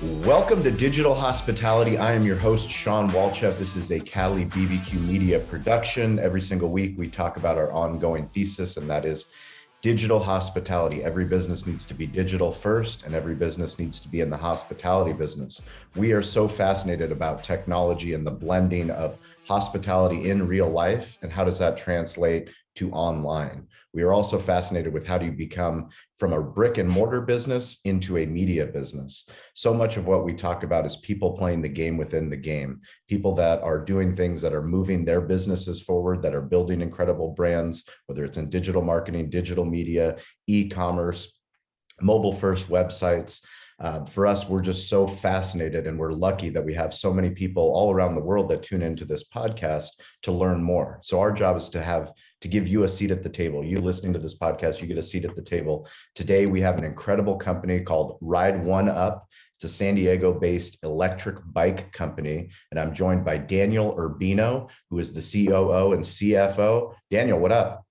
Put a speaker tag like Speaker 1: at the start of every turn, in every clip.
Speaker 1: Welcome to Digital Hospitality. I am your host, Sean Walchef. This is a Cali BBQ Media production. Every single week, we talk about our ongoing thesis, and that is digital hospitality. Every business needs to be digital first, and every business needs to be in the hospitality business. We are so fascinated about technology and the blending of hospitality in real life, and how does that translate to online. We are also fascinated with how do you become from a brick and mortar business into a media business. So much of what we talk about is people playing the game within the game, people that are doing things that are moving their businesses forward, that are building incredible brands, whether it's in digital marketing, digital media, e-commerce, mobile first websites. For us, we're just so fascinated, and we're lucky that we have so many people all around the world that tune into this podcast to learn more. So our job is to give you a seat at the table. You listening to this podcast, you get a seat at the table. Today, we have an incredible company called Ride1Up. It's a San Diego-based electric bike company, and I'm joined by Daniel Urbino, who is the COO and CFO. Daniel, what up?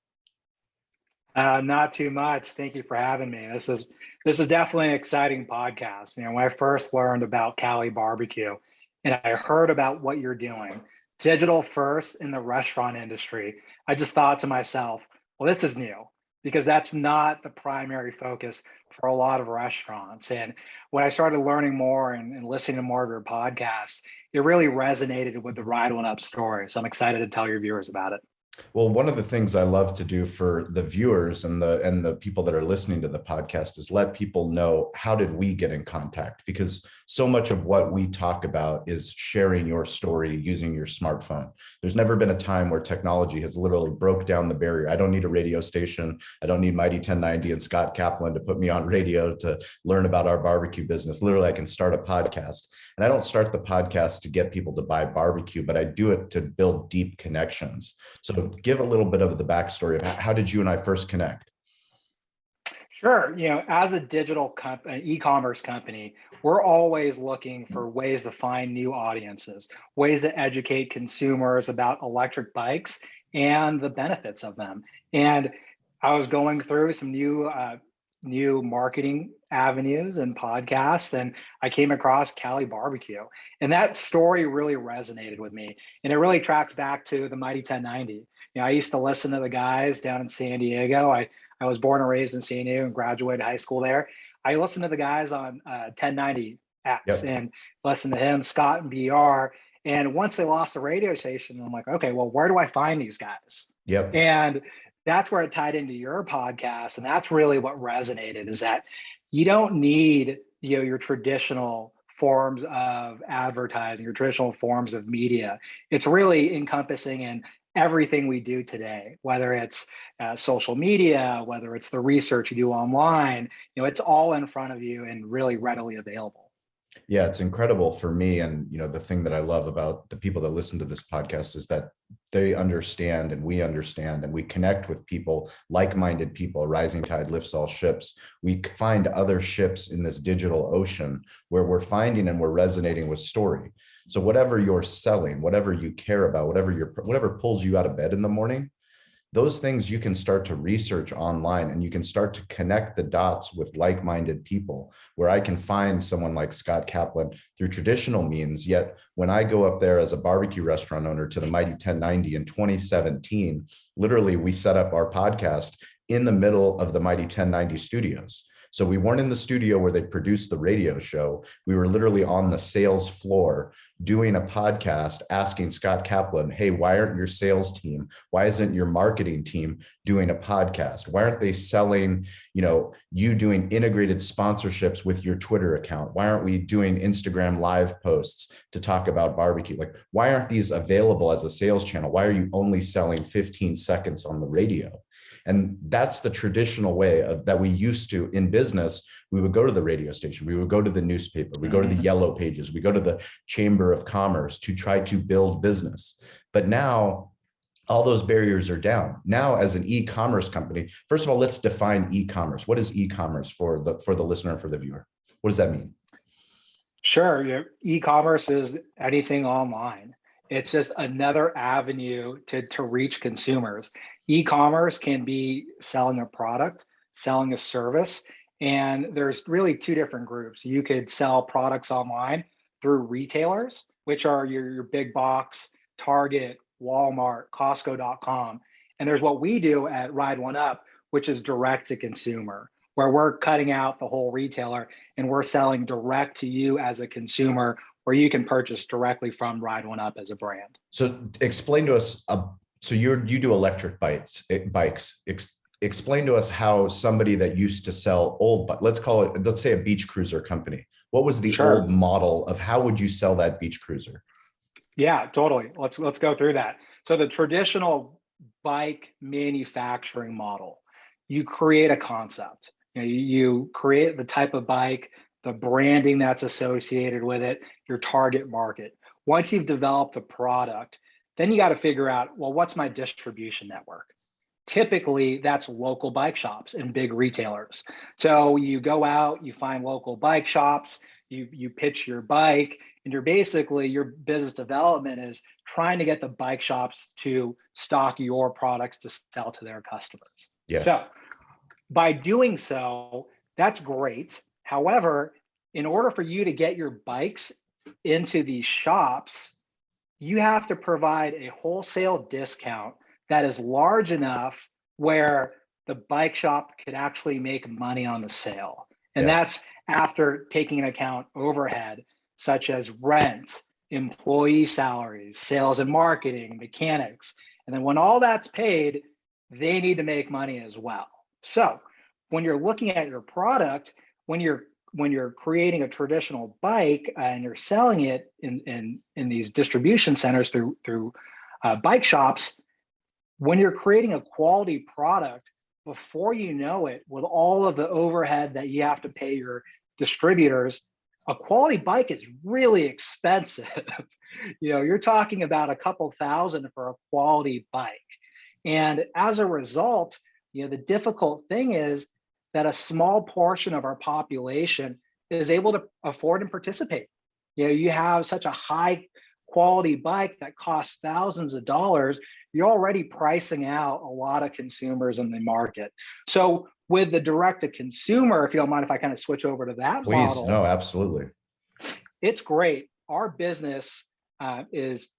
Speaker 2: Not too much. Thank you for having me. This is definitely an exciting podcast. When I first learned about Cali barbecue and I heard about what you're doing, digital first in the restaurant industry, I just thought to myself, well, this is new, because that's not the primary focus for a lot of restaurants. And when I started learning more and listening to more of your podcasts, it really resonated with the Ride1Up story. So I'm excited to tell your viewers about it.
Speaker 1: Well, one of the things I love to do for the viewers and the people that are listening to the podcast is let people know, how did we get in contact? Because so much of what we talk about is sharing your story using your smartphone. There's never been a time where technology has literally broke down the barrier. I don't need a radio station. I don't need Mighty 1090 and Scott Kaplan to put me on radio to learn about our barbecue business. Literally, I can start a podcast. And I don't start the podcast to get people to buy barbecue, but I do it to build deep connections. So give a little bit of the backstory of how did you and I first connect?
Speaker 2: Sure. As a digital company, e-commerce company, we're always looking for ways to find new audiences, ways to educate consumers about electric bikes and the benefits of them. And I was going through some new marketing avenues and podcasts, and I came across Cali barbecue, and that story really resonated with me. And it really tracks back to the Mighty 1090. I used to listen to the guys down in San Diego. I was born and raised in San Diego and graduated high school there. I listened to the guys on 1090 apps and listened to him, Scott and BR. And once they lost the radio station, I'm like, okay, well, where do I find these guys? And that's where it tied into your podcast. And that's really what resonated, is that you don't need your traditional forms of advertising, your traditional forms of media. It's really encompassing in everything we do today, whether it's social media, whether it's the research you do online, it's all in front of you and really readily available.
Speaker 1: Yeah, it's incredible for me. And, the thing that I love about the people that listen to this podcast is that they understand and we connect with people, like-minded people. A rising tide lifts all ships. We find other ships in this digital ocean where we're finding and we're resonating with story. So whatever you're selling, whatever you care about, whatever pulls you out of bed in the morning, those things you can start to research online, and you can start to connect the dots with like-minded people, where I can find someone like Scott Kaplan through traditional means. Yet when I go up there as a barbecue restaurant owner to the Mighty 1090 in 2017, literally we set up our podcast in the middle of the Mighty 1090 studios. So we weren't in the studio where they produced the radio show. We were literally on the sales floor doing a podcast, asking Scott Kaplan, hey, why aren't your sales team, why isn't your marketing team doing a podcast? Why aren't they selling, you doing integrated sponsorships with your Twitter account? Why aren't we doing Instagram live posts to talk about barbecue? Like, why aren't these available as a sales channel? Why are you only selling 15 seconds on the radio? And that's the traditional way that we used to in business. We would go to the radio station, we would go to the newspaper, we go to the yellow pages, we go to the Chamber of Commerce to try to build business. But now all those barriers are down. Now, as an e-commerce company, first of all, let's define e-commerce. What is e-commerce for the listener and for the viewer? What does that mean?
Speaker 2: Sure. E-commerce is anything online. It's just another avenue to reach consumers. E-commerce can be selling a product, selling a service, And there's really two different groups. You could sell products online through retailers, which are your big box, Target, Walmart, Costco.com. And there's what we do at Ride1Up, which is direct to consumer, where we're cutting out the whole retailer and we're selling direct to you as a consumer, where you can purchase directly from Ride1Up as a brand.
Speaker 1: So explain to us, so you do electric bikes. Explain to us how somebody that used to sell old, but let's say a beach cruiser company. What was the old model of how would you sell that beach cruiser?
Speaker 2: Yeah, totally. Let's go through that. So the traditional bike manufacturing model, you create a concept. You create the type of bike, the branding that's associated with it, your target market. Once you've developed the product, then you got to figure out, well, what's my distribution network? Typically, that's local bike shops and big retailers. So you go out, you find local bike shops, you pitch your bike, and your business development is trying to get the bike shops to stock your products to sell to their customers.
Speaker 1: Yes.
Speaker 2: So by doing so, that's great. However, in order for you to get your bikes into these shops, you have to provide a wholesale discount that is large enough where the bike shop could actually make money on the sale. And that's after taking into account overhead, such as rent, employee salaries, sales and marketing, mechanics. And then when all that's paid, they need to make money as well. So when you're looking at your product, when you're creating a traditional bike and you're selling it in these distribution centers through bike shops, when you're creating a quality product, before you know it, with all of the overhead that you have to pay your distributors, a quality bike is really expensive. You're talking about a couple thousand for a quality bike. And as a result, the difficult thing is that a small portion of our population is able to afford and participate. You have such a high quality bike that costs thousands of dollars, you're already pricing out a lot of consumers in the market. So with the direct to consumer, if you don't mind if I kind of switch over to that model.
Speaker 1: Please, no, absolutely.
Speaker 2: It's great. Our business has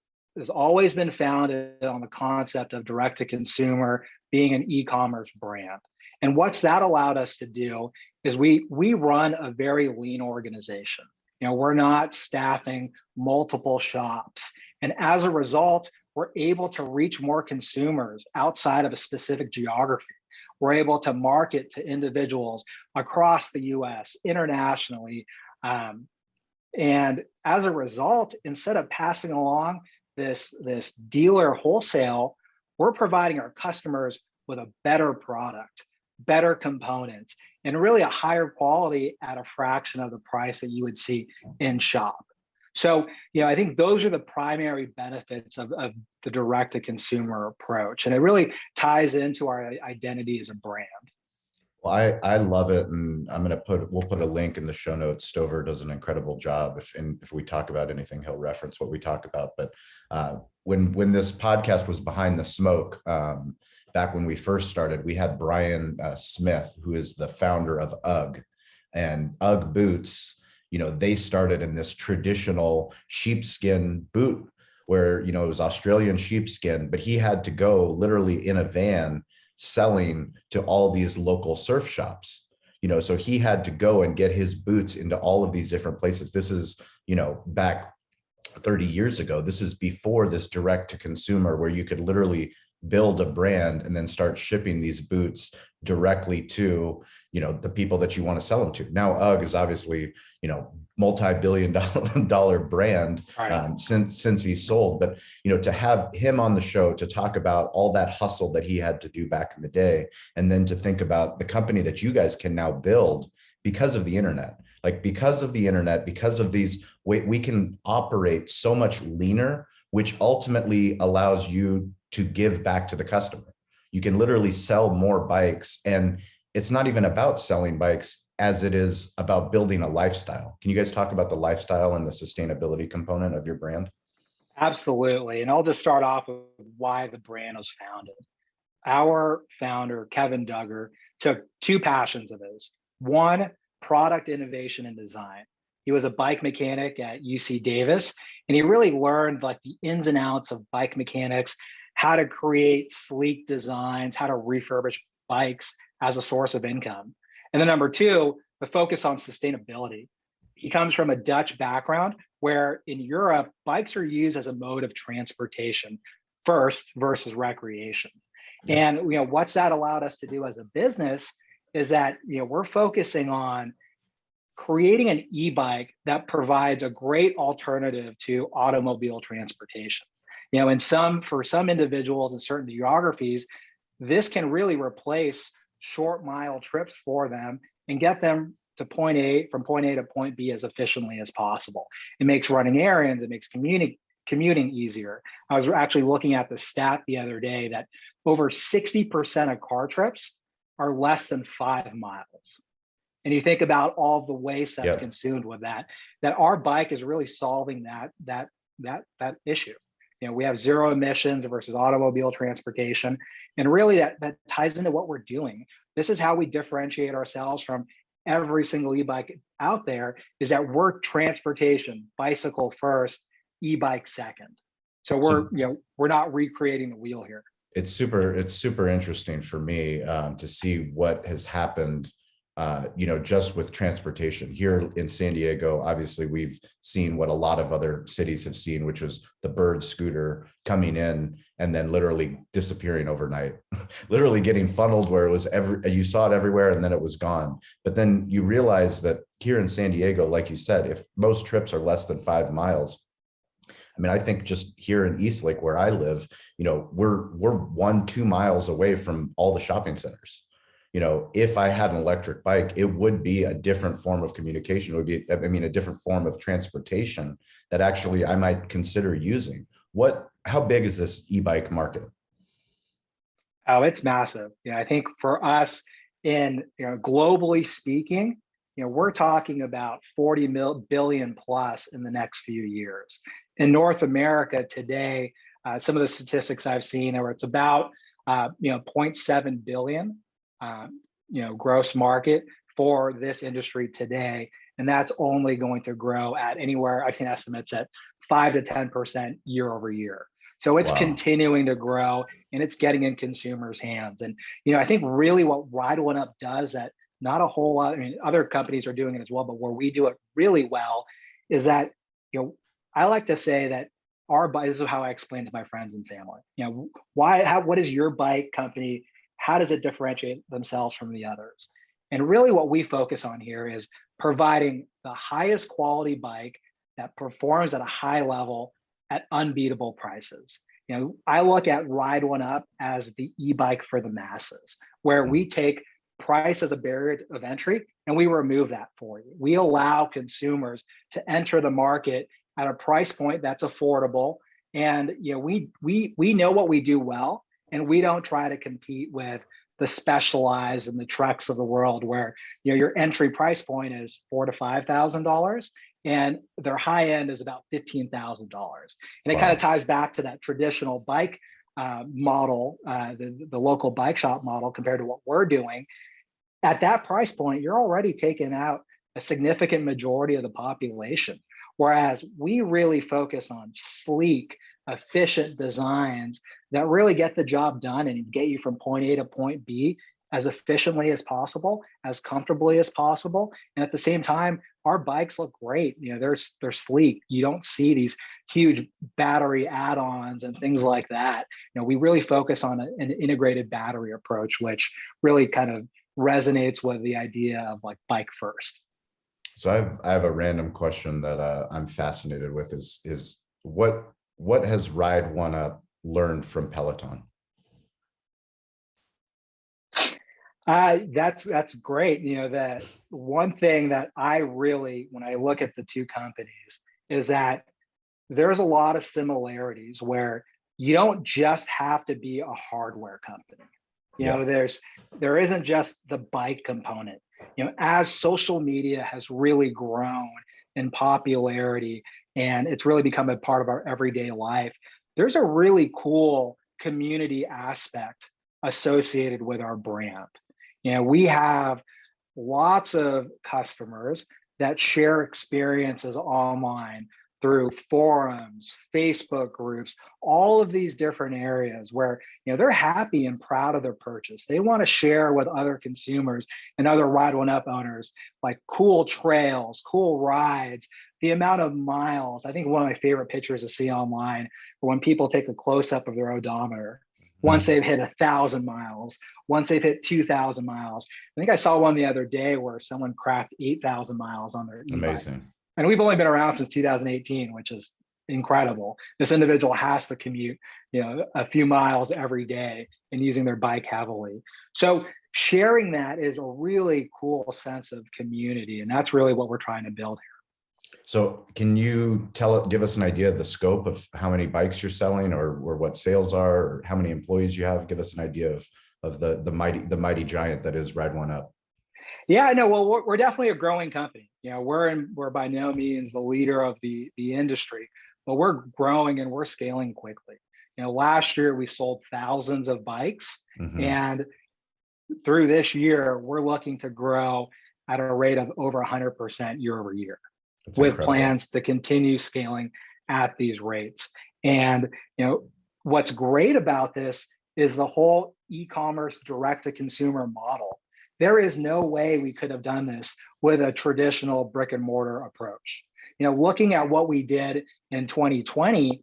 Speaker 2: always been founded on the concept of direct to consumer being an e-commerce brand. And what's that allowed us to do is we run a very lean organization. We're not staffing multiple shops. And as a result, we're able to reach more consumers outside of a specific geography. We're able to market to individuals across the US, internationally. And as a result, instead of passing along this dealer wholesale, we're providing our customers with a better product, better components, and really a higher quality at a fraction of the price that you would see in shop. So, I think those are the primary benefits of the direct-to-consumer approach. And it really ties into our identity as a brand.
Speaker 1: Well, I love it. And we'll put a link in the show notes. Stover does an incredible job. If we talk about anything, he'll reference what we talk about. But when this podcast was behind the smoke, back when we first started, we had Brian Smith, who is the founder of UGG, and UGG boots. They started in this traditional sheepskin boot where, it was Australian sheepskin, but he had to go literally in a van selling to all these local surf shops, so he had to go and get his boots into all of these different places. This is, back 30 years ago. This is before this direct to consumer where you could literally build a brand and then start shipping these boots directly to, the people that you want to sell them to. Now, UGG is obviously, multi-billion-dollar brand since he sold. But, to have him on the show to talk about all that hustle that he had to do back in the day, and then to think about the company that you guys can now build because of the internet, because of these, we can operate so much leaner, which ultimately allows you to give back to the customer. You can literally sell more bikes, and it's not even about selling bikes as it is about building a lifestyle. Can you guys talk about the lifestyle and the sustainability component of your brand?
Speaker 2: Absolutely. And I'll just start off with why the brand was founded. Our founder, Kevin Duggar, took two passions of his. One, product innovation and design. He was a bike mechanic at UC Davis, and he really learned like the ins and outs of bike mechanics, how to create sleek designs, how to refurbish bikes as a source of income. And then number two, the focus on sustainability. He comes from a Dutch background where in Europe, bikes are used as a mode of transportation first versus recreation.
Speaker 1: Yeah.
Speaker 2: And what's that allowed us to do as a business is that we're focusing on creating an e-bike that provides a great alternative to automobile transportation. For some individuals in certain geographies, this can really replace short mile trips for them and get them to from point A to point B as efficiently as possible. It makes running errands, it makes commuting easier. I was actually looking at the stat the other day that over 60% of car trips are less than 5 miles. And you think about all the waste that's consumed with that our bike is really solving that issue. We have zero emissions versus automobile transportation. And really that ties into what we're doing. This is how we differentiate ourselves from every single e-bike out there, is that we're transportation, bicycle first, e-bike second. So we're not recreating the wheel here.
Speaker 1: It's super interesting for me to see what has happened just with transportation here in San Diego. Obviously, we've seen what a lot of other cities have seen, which was the bird scooter coming in and then literally disappearing overnight, literally getting funneled where it was you saw it everywhere and then it was gone. But then you realize that here in San Diego, like you said, if most trips are less than 5 miles, I mean, I think just here in Eastlake where I live, we're 1-2 miles away from all the shopping centers. If I had an electric bike, it would be a different form of communication. It would be, a different form of transportation that actually I might consider using. How big is this e-bike market?
Speaker 2: Oh, it's massive. I think for us globally speaking, we're talking about 40 billion plus in the next few years. In North America today, some of the statistics I've seen are it's about 0.7 billion gross market for this industry today. And that's only going to grow at anywhere, I've seen estimates at 5 to 10% year over year. So it's continuing to grow and it's getting in consumers' hands. And, I think really what Ride1Up does that not a whole lot, other companies are doing it as well, but where we do it really well is that, I like to say that our bike, this is how I explain to my friends and family, what is your bike company? How does it differentiate themselves from the others? And really what we focus on here is providing the highest quality bike that performs at a high level at unbeatable prices. I look at Ride1Up as the e-bike for the masses, where we take price as a barrier of entry and we remove that for you. We allow consumers to enter the market at a price point that's affordable. And we know what we do well, and we don't try to compete with the Specialized and the Treks of the world, where your entry price point is $4,000 to $5,000, and their high end is about $15,000. And it kind of ties back to that traditional bike model, the local bike shop model, compared to what we're doing. At that price point, you're already taking out a significant majority of the population. Whereas we really focus on sleek, efficient designs that really get the job done and get you from point A to point B as efficiently as possible, as comfortably as possible. And at the same time, our bikes look great. They're sleek. You don't see these huge battery add-ons and things like that. We really focus on an integrated battery approach, which really kind of resonates with the idea of like bike first.
Speaker 1: So I have a random question that I'm fascinated with is what has Ride1Up learned from Peloton?
Speaker 2: That's great. That one thing that I really, when I look at the two companies, is that there's a lot of similarities where you don't just have to be a hardware company. There isn't just the bike component. As social media has really grown in popularity and it's really become a part of our everyday life, there's a really cool community aspect associated with our brand. We have lots of customers that share experiences online through forums, Facebook groups, all of these different areas where they're happy and proud of their purchase. They want to share with other consumers and other Ride1Up owners like cool trails, cool rides, the amount of miles. I think one of my favorite pictures to see online when people take a close-up of their odometer. Once they've hit 1,000 miles, once they've hit 2,000 miles. I think I saw one the other day where someone cracked 8,000 miles on their e-bike.
Speaker 1: Amazing.
Speaker 2: And we've only been around since 2018, which is incredible. This individual has to commute, a few miles every day and using their bike heavily. So sharing that is a really cool sense of community. And that's really what we're trying to build here.
Speaker 1: So can you give us an idea of the scope of how many bikes you're selling or what sales are, or how many employees you have? Give us an idea of the mighty giant that is Ride1Up.
Speaker 2: Yeah, no, well, we're definitely a growing company. We're by no means the leader of the industry, but we're growing and we're scaling quickly. Last year we sold thousands of bikes, and through this year we're looking to grow at a rate of over 100% year over year, with incredible plans to continue scaling at these rates. And what's great about this is the whole e-commerce direct-to-consumer model. There is no way we could have done this with a traditional brick and mortar approach. Looking at what we did in 2020,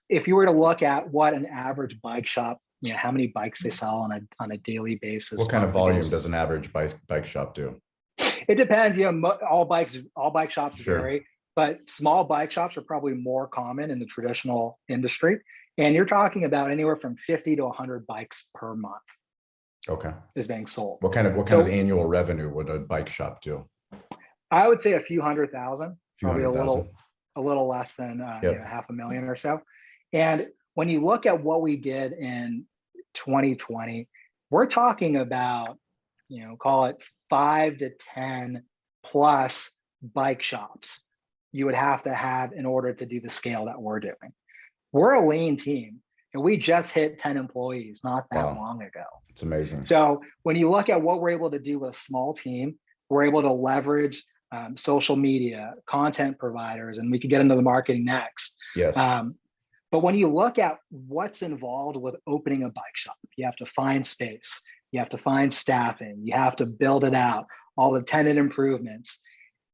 Speaker 2: if you were to look at what an average bike shop, how many bikes they sell on a daily basis.
Speaker 1: What kind of volume does an average bike shop do?
Speaker 2: It depends. All bike shops vary, but small bike shops are probably more common in the traditional industry. And you're talking about anywhere from 50 to 100 bikes per month.
Speaker 1: Okay.
Speaker 2: Is being sold.
Speaker 1: What kind of annual revenue would a bike shop do?
Speaker 2: I would say a few hundred thousand, probably a little less than $500,000 or so. And when you look at what we did in 2020, we're talking about, call it 5 to 10 plus bike shops you would have to have in order to do the scale that we're doing. We're a lean team. And we just hit 10 employees not that long ago.
Speaker 1: It's amazing.
Speaker 2: So when you look at what we're able to do with a small team, we're able to leverage social media, content providers, and we can get into the marketing next.
Speaker 1: Yes.
Speaker 2: But when you look at what's involved with opening a bike shop, you have to find space, you have to find staffing, you have to build it out, all the tenant improvements.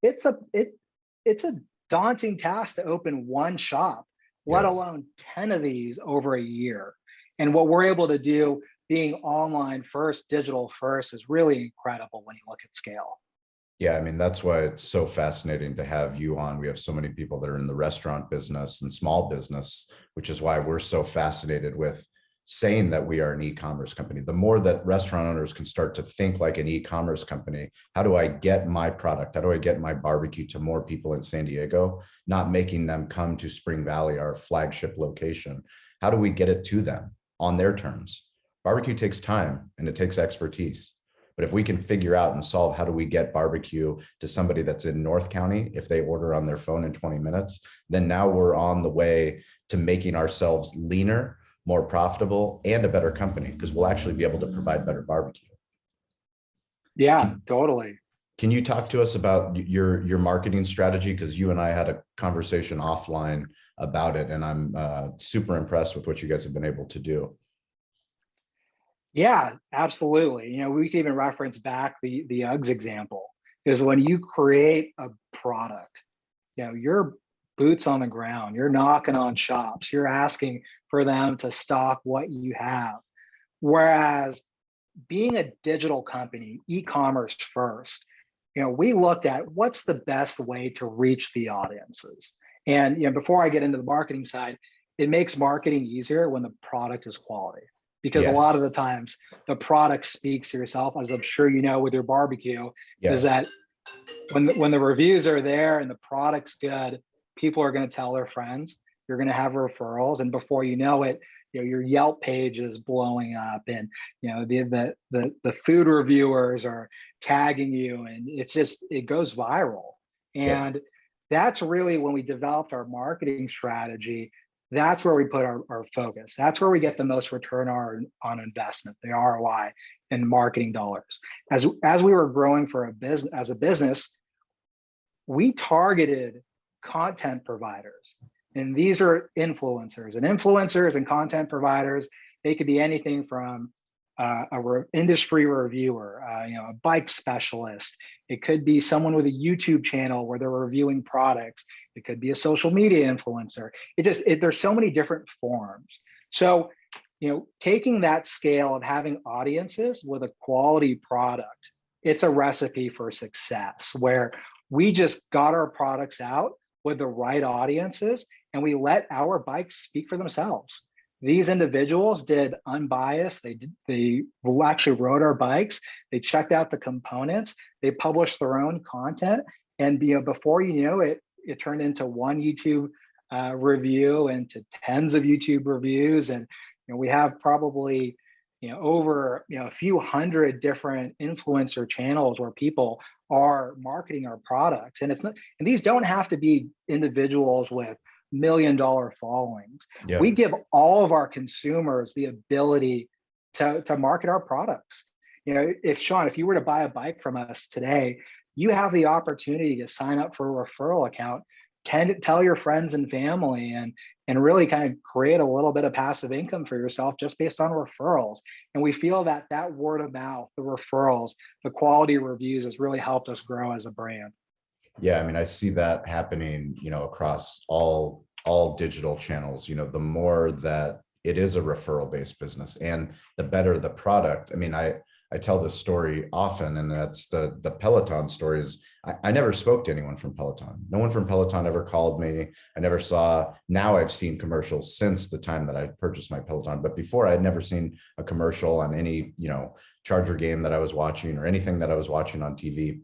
Speaker 2: It's a daunting task to open one shop, let alone 10 of these over a year. And what we're able to do, being online first, digital first, is really incredible when you look at scale.
Speaker 1: Yeah, I mean, that's why it's so fascinating to have you on. We have so many people that are in the restaurant business and small business, which is why we're so fascinated with saying that we are an e-commerce company. The more that restaurant owners can start to think like an e-commerce company, how do I get my product? How do I get my barbecue to more people in San Diego, not making them come to Spring Valley, our flagship location? How do we get it to them on their terms? Barbecue takes time and it takes expertise. But if we can figure out and solve how do we get barbecue to somebody that's in North County, if they order on their phone in 20 minutes, then now we're on the way to making ourselves leaner, more profitable, and a better company, because we'll actually be able to provide better barbecue.
Speaker 2: Yeah, totally.
Speaker 1: Can you talk to us about your marketing strategy? Because you and I had a conversation offline about it, and I'm super impressed with what you guys have been able to do.
Speaker 2: Yeah, absolutely. We can even reference back the Uggs example, is when you create a product, you're boots on the ground, you're knocking on shops, you're asking for them to stock what you have. Whereas being a digital company, e-commerce first, we looked at what's the best way to reach the audiences. And before I get into the marketing side, it makes marketing easier when the product is quality. Because a lot of the times the product speaks to yourself, as I'm sure you know with your barbecue, is that when the reviews are there and the product's good, people are going to tell their friends, you're going to have referrals, and before you know it, your Yelp page is blowing up, and the food reviewers are tagging you, and it goes viral. And that's really when we developed our marketing strategy. That's where we put our focus. That's where we get the most return on investment, the ROI in marketing dollars. As we were growing for as a business, we targeted content providers. And these are influencers. And influencers and content providers, they could be anything from industry reviewer, a bike specialist. It could be someone with a YouTube channel where they're reviewing products. It could be a social media influencer. There's so many different forms. So, taking that scale of having audiences with a quality product, it's a recipe for success where we just got our products out with the right audiences and we let our bikes speak for themselves. These individuals did unbiased. They actually rode our bikes. They checked out the components. They published their own content, and before you know it, it turned into one YouTube review into tens of YouTube reviews, and we have probably over a few hundred different influencer channels where people are marketing our products, and these don't have to be individuals with $1 million followings.
Speaker 1: Yeah.
Speaker 2: We give all of our consumers the ability to market our products. If you were to buy a bike from us today, you have the opportunity to sign up for a referral account, tell your friends and family, and really kind of create a little bit of passive income for yourself just based on referrals. And we feel that word of mouth, the referrals, the quality reviews has really helped us grow as a brand.
Speaker 1: Yeah, I mean, I see that happening, across all digital channels. The more that it is a referral-based business and the better the product. I mean, I tell this story often, and that's the Peloton stories. I never spoke to anyone from Peloton. No one from Peloton ever called me. I never saw, now I've seen commercials since the time that I purchased my Peloton, but before I had never seen a commercial on any, Charger game that I was watching or anything that I was watching on TV.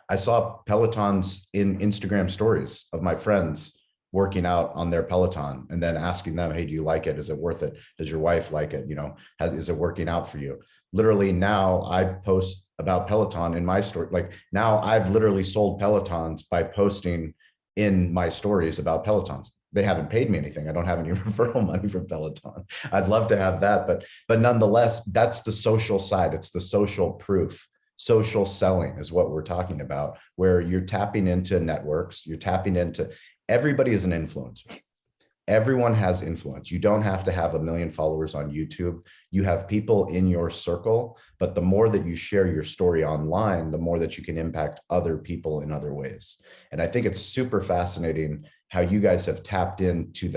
Speaker 1: I saw Pelotons in Instagram stories of my friends working out on their Peloton and then asking them, hey, do you like it? Is it worth it? Does your wife like it? Is it working out for you? Literally now I post about Peloton in my story. Like now I've literally sold Pelotons by posting in my stories about Pelotons. They haven't paid me anything. I don't have any referral money from Peloton. I'd love to have that, but nonetheless, that's the social side. It's the social proof. Social selling is what we're talking about, where you're tapping into networks, everybody is an influencer. Everyone has influence. You don't have to have 1 million followers on YouTube. You have people in your circle, but the more that you share your story online, the more that you can impact other people in other ways. And I think it's super fascinating how you guys have tapped into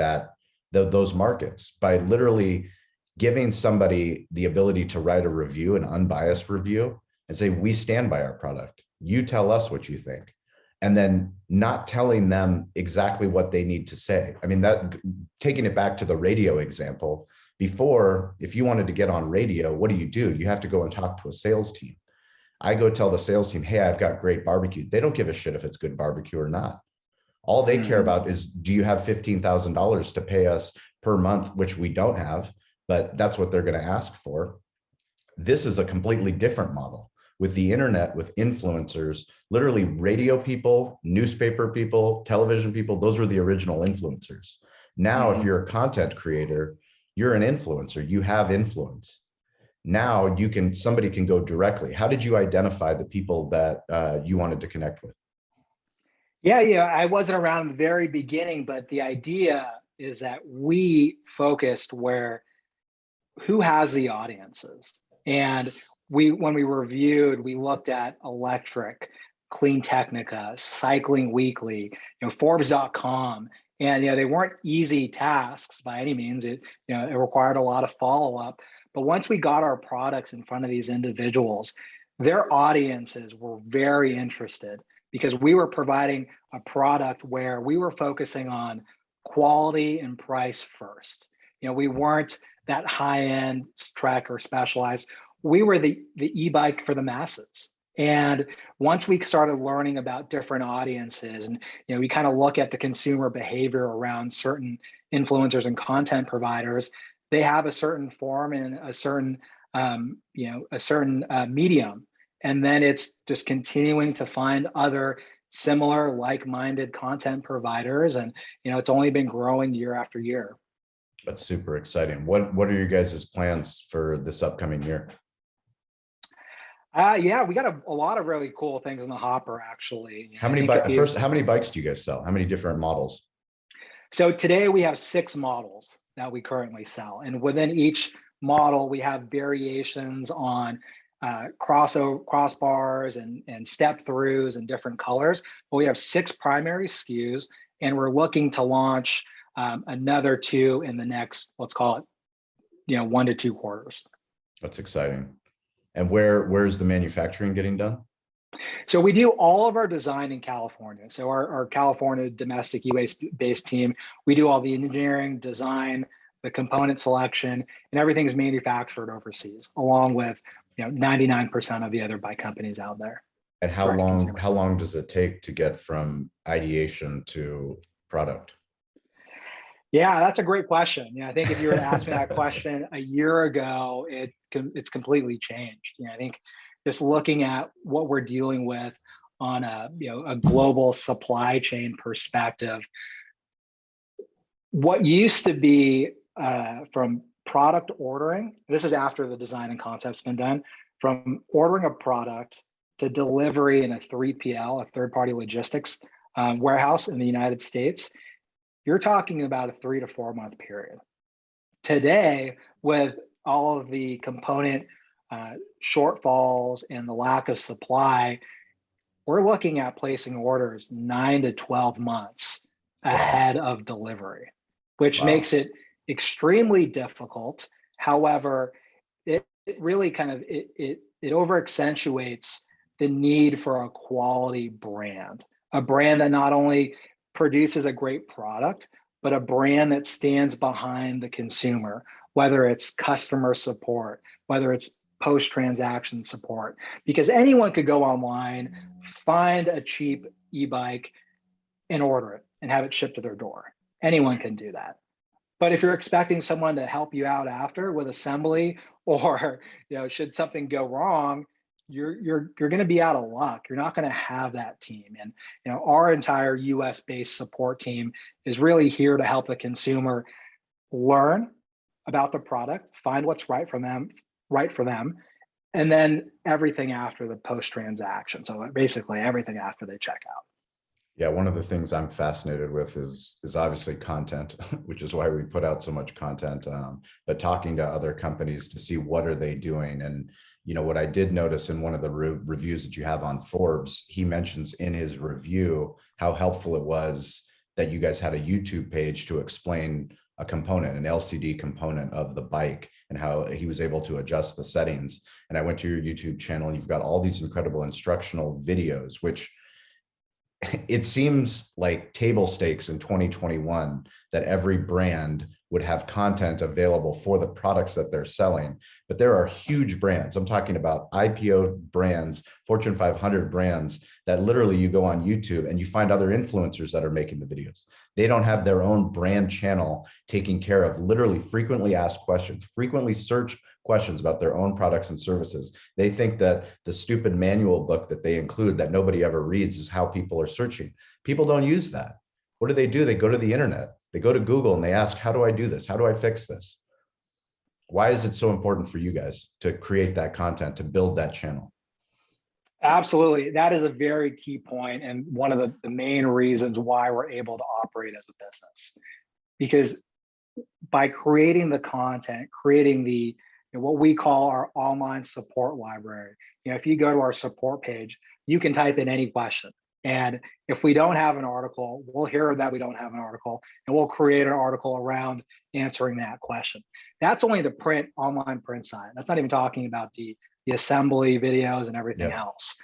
Speaker 1: those markets by literally giving somebody the ability to write a review, an unbiased review, and say, we stand by our product. You tell us what you think. And then not telling them exactly what they need to say. I mean, taking it back to the radio example, before, if you wanted to get on radio, what do? You have to go and talk to a sales team. I go tell the sales team, hey, I've got great barbecue. They don't give a shit if it's good barbecue or not. All they care about is, do you have $15,000 to pay us per month, which we don't have, but that's what they're going to ask for. This is a completely different model. With the internet, with influencers, literally radio people, newspaper people, television people, those were the original influencers. Now, if you're a content creator, you're an influencer, you have influence. Now somebody can go directly. How did you identify the people that you wanted to connect with?
Speaker 2: Yeah, I wasn't around in the very beginning, but the idea is that we focused who has the audiences. And when we reviewed, we looked at Electric, Clean Technica, Cycling Weekly, Forbes.com, and they weren't easy tasks by any means. It required a lot of follow-up. But once we got our products in front of these individuals, their audiences were very interested because we were providing a product where we were focusing on quality and price first. We weren't that high-end Trek or Specialized. We were the e-bike for the masses. And once we started learning about different audiences, and we kind of look at the consumer behavior around certain influencers and content providers, they have a certain form and a certain medium. And then it's just continuing to find other similar like-minded content providers. And, it's only been growing year after year.
Speaker 1: That's super exciting. What are your guys' plans for this upcoming year?
Speaker 2: Yeah, we got a lot of really cool things in the hopper, actually.
Speaker 1: How many how many bikes do you guys sell? How many different models?
Speaker 2: So today we have 6 models that we currently sell. And within each model, we have variations on crossbars and step throughs and different colors. But we have 6 primary SKUs, and we're looking to launch another 2 in the next, let's call it, 1 to 2 quarters.
Speaker 1: That's exciting. And where's the manufacturing getting done?
Speaker 2: So we do all of our design in California. So our California domestic US-based team, we do all the engineering, design, the component selection, and everything is manufactured overseas, along with 99% of the other bike companies out there.
Speaker 1: And how long does it take to get from ideation to product?
Speaker 2: Yeah, that's a great question. I think if you were to ask me that question a year ago, it's completely changed. I think just looking at what we're dealing with on a global supply chain perspective, what used to be from product ordering, this is after the design and concept's been done, from ordering a product to delivery in a 3PL, a third-party logistics warehouse in the United States, you're talking about a 3 to 4 month period. Today, with all of the component shortfalls and the lack of supply, we're looking at placing orders 9 to 12 months ahead of delivery, which makes it extremely difficult. However, it really kind of it over accentuates the need for a quality brand, a brand that not only produces a great product, but a brand that stands behind the consumer, whether it's customer support, whether it's post-transaction support, because anyone could go online, find a cheap e-bike and order it and have it shipped to their door. Anyone can do that. But if you're expecting someone to help you out after with assembly, or should something go wrong, you're going to be out of luck. You're not going to have that team. And our entire US-based support team is really here to help the consumer learn about the product, find what's right for them, and then everything after the post-transaction. So basically everything after they check out.
Speaker 1: Yeah, one of the things I'm fascinated with is obviously content, which is why we put out so much content, but talking to other companies to see what are they doing. And what I did notice in one of the reviews that you have on Forbes, he mentions in his review how helpful it was that you guys had a YouTube page to explain a component, an LCD component of the bike, and how he was able to adjust the settings. And I went to your YouTube channel, and you've got all these incredible instructional videos, which it seems like table stakes in 2021 that every brand would have content available for the products that they're selling. But there are huge brands. I'm talking about IPO brands, Fortune 500 brands, that literally you go on YouTube and you find other influencers that are making the videos. They don't have their own brand channel taking care of literally frequently asked questions, frequently searched questions about their own products and services. They think that the stupid manual book that they include that nobody ever reads is how people are searching. People don't use that. What do? They go to the internet. They go to Google and they ask, how do I do this? How do I fix this? Why is it so important for you guys to create that content, to build that channel?
Speaker 2: Absolutely. That is a very key point, and one of the main reasons why we're able to operate as a business. Because by creating the content, creating the what we call our online support library, if you go to our support page, you can type in any question. And if we don't have an article, we'll hear that we don't have an article, and we'll create an article around answering that question. That's only the online print side. That's not even talking about the assembly videos and everything else.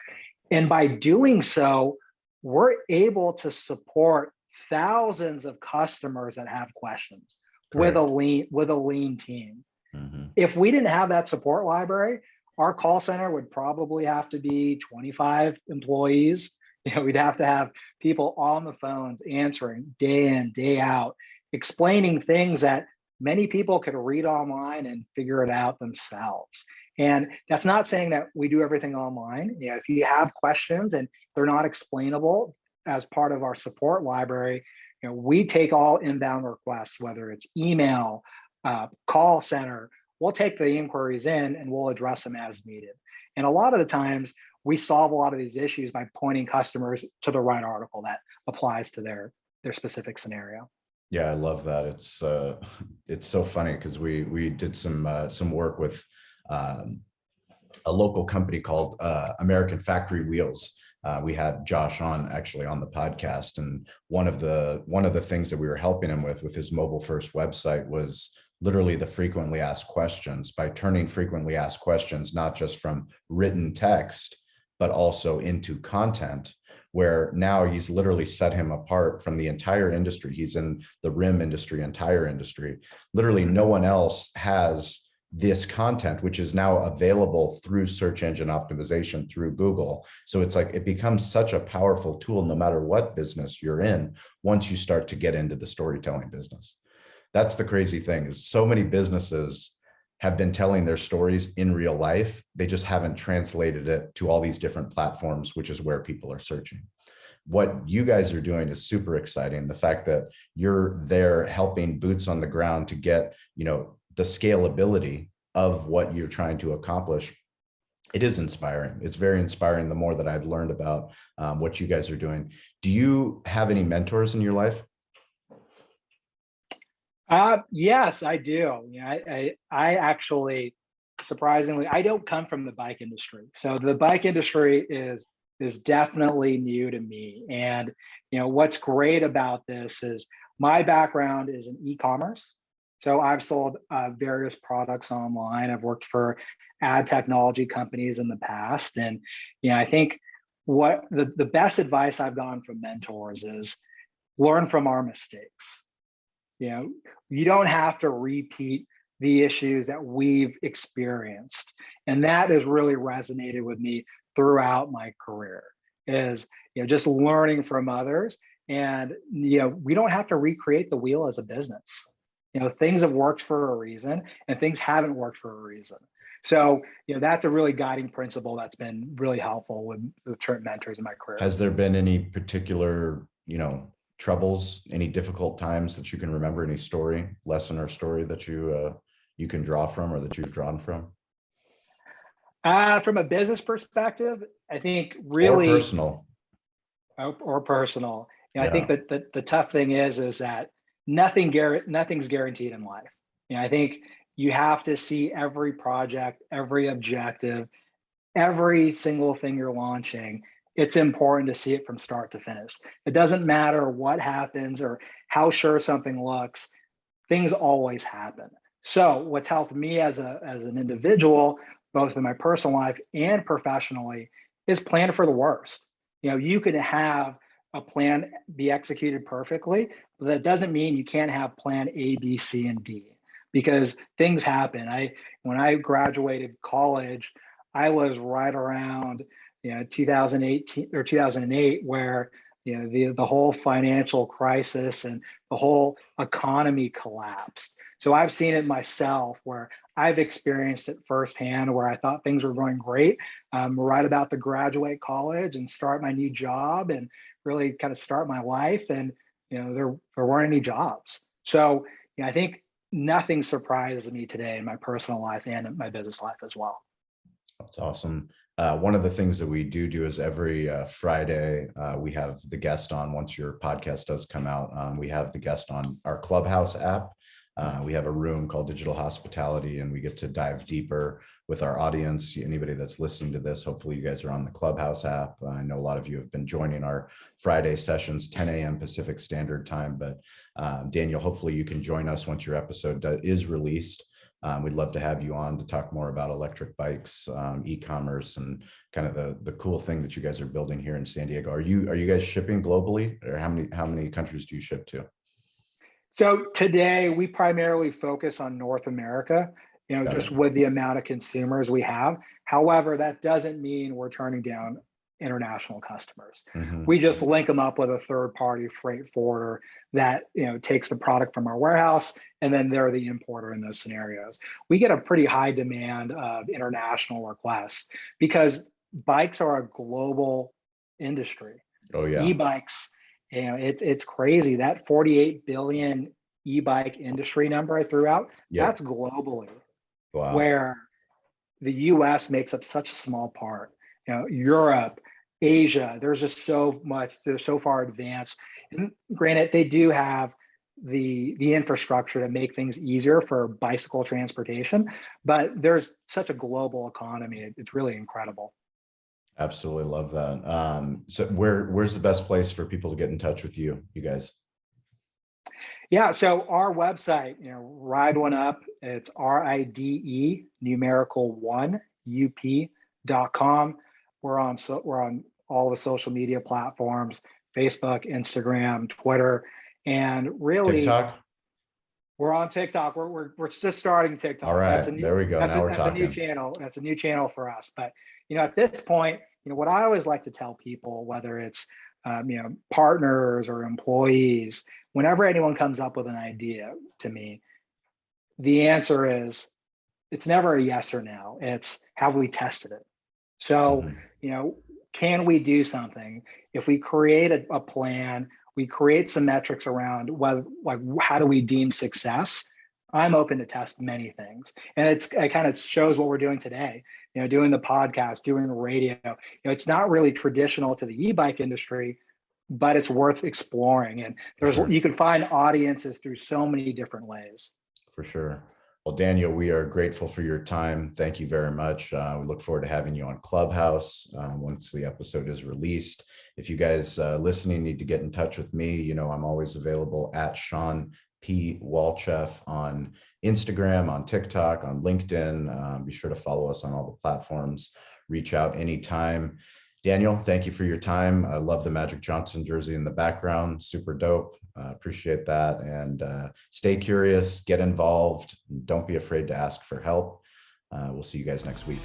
Speaker 2: And by doing so, we're able to support thousands of customers that have questions with a lean team. Mm-hmm. If we didn't have that support library, our call center would probably have to be 25 employees. We'd have to have people on the phones answering day in, day out, explaining things that many people could read online and figure it out themselves. And that's not saying that we do everything online. You know, if you have questions and they're not explainable as part of our support library, you know, we take all inbound requests, whether it's email, call center. We'll take the inquiries in and we'll address them as needed. And a lot of the times we solve a lot of these issues by pointing customers to the right article that applies to their specific scenario.
Speaker 1: Yeah, I love that. It's so funny because we did some work with a local company called American Factory Wheels. We had Josh on actually on the podcast, and one of the things that we were helping him with his mobile first website was literally the frequently asked questions. By turning frequently asked questions not just from written text but also into content, where now he's literally set him apart from the entire industry. He's in the rim industry, entire industry. Literally no one else has this content, which is now available through search engine optimization through Google. So it's like, it becomes such a powerful tool no matter what business you're in once you start to get into the storytelling business. That's the crazy thing, is so many businesses have been telling their stories in real life. They just haven't translated it to all these different platforms, which is where people are searching. What you guys are doing is super exciting. The fact that you're there helping boots on the ground to get, you know, the scalability of what you're trying to accomplish, it is inspiring. It's very inspiring the more that I've learned about what you guys are doing. Do you have any mentors in your life?
Speaker 2: Yes, I do. You know, I actually, surprisingly, I don't come from the bike industry. So the bike industry is definitely new to me. And, you know, what's great about this is my background is in e-commerce. So I've sold various products online. I've worked for ad technology companies in the past. And, you know, I think what the best advice I've gotten from mentors is learn from our mistakes. You know, you don't have to repeat the issues that we've experienced. And that has really resonated with me throughout my career, is, you know, just learning from others. And, you know, we don't have to recreate the wheel as a business. You know, things have worked for a reason and things haven't worked for a reason. So, you know, that's a really guiding principle that's been really helpful with certain mentors in my career.
Speaker 1: Has there been any particular, you know, troubles, any difficult times that you can remember, any story, lesson or story that you can draw from, or that you've drawn from?
Speaker 2: From a business perspective, I think really,
Speaker 1: or personal.
Speaker 2: Or personal. You know,
Speaker 1: Yeah.
Speaker 2: I think that the tough thing is that nothing's guaranteed in life. You know, I think you have to see every project, every objective, every single thing you're launching. It's important to see it from start to finish. It doesn't matter what happens or how sure something looks, things always happen. So what's helped me as an individual, both in my personal life and professionally, is plan for the worst. You know, you can have a plan be executed perfectly, but that doesn't mean you can't have plan A, B, C, and D, because things happen. When I graduated college, I was right around, you know, 2018 or 2008, where, you know, the whole financial crisis and the whole economy collapsed. So I've seen it myself, where I've experienced it firsthand, where I thought things were going great, right about to graduate college and start my new job and really kind of start my life. And, you know, there weren't any jobs. So, you know, I think nothing surprises me today in my personal life and in my business life as well.
Speaker 1: That's awesome. One of the things that we do is every Friday, we have the guest on. Once your podcast does come out, we have the guest on our Clubhouse app. We have a room called Digital Hospitality, and we get to dive deeper with our audience. Anybody that's listening to this, hopefully you guys are on the Clubhouse app. I know a lot of you have been joining our Friday sessions, 10 a.m. Pacific Standard Time. But Daniel, hopefully you can join us once your episode is released. We'd love to have you on to talk more about electric bikes, e-commerce, and kind of the cool thing that you guys are building here in San Diego. Are you guys shipping globally, or how many countries do you ship to?
Speaker 2: So today we primarily focus on North America, you know,
Speaker 1: Got
Speaker 2: just
Speaker 1: it.
Speaker 2: with the amount of consumers we have. However, that doesn't mean we're turning down international customers.
Speaker 1: Mm-hmm.
Speaker 2: We just link them up with a third-party freight forwarder that takes the product from our warehouse, and then they're the importer in those scenarios. We get a pretty high demand of international requests because bikes are a global industry.
Speaker 1: Oh yeah.
Speaker 2: E-bikes, it's crazy. That 48 billion e-bike industry number I threw out, that's globally.
Speaker 1: Wow.
Speaker 2: Where the US makes up such a small part. Europe, Asia, there's just so much, they're so far advanced. And granted, they do have the infrastructure to make things easier for bicycle transportation, but there's such a global economy. It's really incredible.
Speaker 1: Absolutely love that. So where's the best place for people to get in touch with you guys?
Speaker 2: Yeah, so our website, Ride1Up, it's RIDE numerical 1 UP.com. We're on all the social media platforms, Facebook, Instagram, Twitter, and really
Speaker 1: TikTok.
Speaker 2: We're on TikTok. We're just starting TikTok.
Speaker 1: All right, there we go. Now we're talking.
Speaker 2: That's a new channel. That's a new channel for us. But at this point, what I always like to tell people, whether it's partners or employees, whenever anyone comes up with an idea to me, the answer is it's never a yes or no. It's have we tested it? So, can we do something? If we create a plan, we create some metrics around how do we deem success? I'm open to test many things. And it kind of shows what we're doing today, doing the podcast, doing the radio. It's not really traditional to the e-bike industry, but it's worth exploring. And you can find audiences through so many different ways.
Speaker 1: For sure. Well, Daniel, we are grateful for your time. Thank you very much. We look forward to having you on Clubhouse once the episode is released. If you guys listening need to get in touch with me, I'm always available at Sean P. Walchef on Instagram, on TikTok, on LinkedIn. Be sure to follow us on all the platforms. Reach out anytime. Daniel, thank you for your time. I love the Magic Johnson jersey in the background. Super dope. Appreciate that. And stay curious, get involved. Don't be afraid to ask for help. We'll see you guys next week.